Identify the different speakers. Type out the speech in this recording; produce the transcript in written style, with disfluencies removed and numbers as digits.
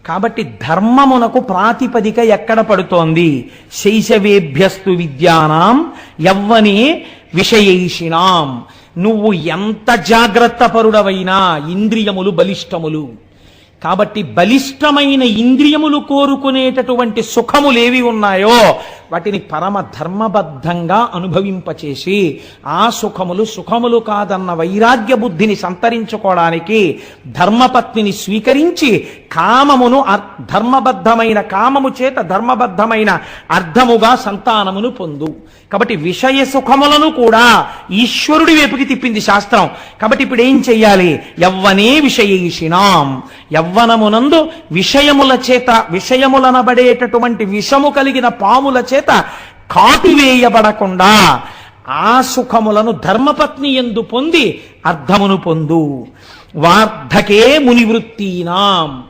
Speaker 1: కాబట్టి ధర్మమునకు ప్రాతిపదిక ఎక్కడ పడుతోంది? శైశవేభ్యస్తు విద్యానాం యవ్వనే విషయైషిణాం. నువ్వు ఎంత జాగ్రత్త పరుడవైనా ఇంద్రియములు బలిష్టములు. కాబట్టి బలిష్టమైన ఇంద్రియములు కోరుకునేటటువంటి సుఖములేవి ఉన్నాయో వాటిని పరమ ధర్మబద్ధంగా అనుభవింపచేసి ఆ సుఖములు కాదన్న వైరాగ్య బుద్ధిని సంతరించుకోవడానికి ధర్మపత్నిని స్వీకరించి కామమును ధర్మబద్ధమైన కామము చేత ధర్మబద్ధమైన అర్థముగా సంతానమును పొందు. కాబట్టి విషయ సుఖములను కూడా ఈశ్వరుడి వైపుకి తిప్పింది శాస్త్రం. కాబట్టి ఇప్పుడు ఏం చెయ్యాలి? యవ్వనే విషయైషిణాం. యవ్వనమునందు విషయముల చేత విషయములనబడేటటువంటి విషము కలిగిన పాముల చేత కాటువేయబడకుండా ఆ సుఖములను ధర్మపత్ని యందు పొంది అర్థమును పొందు. వార్ధకే మునివృత్తీనాం.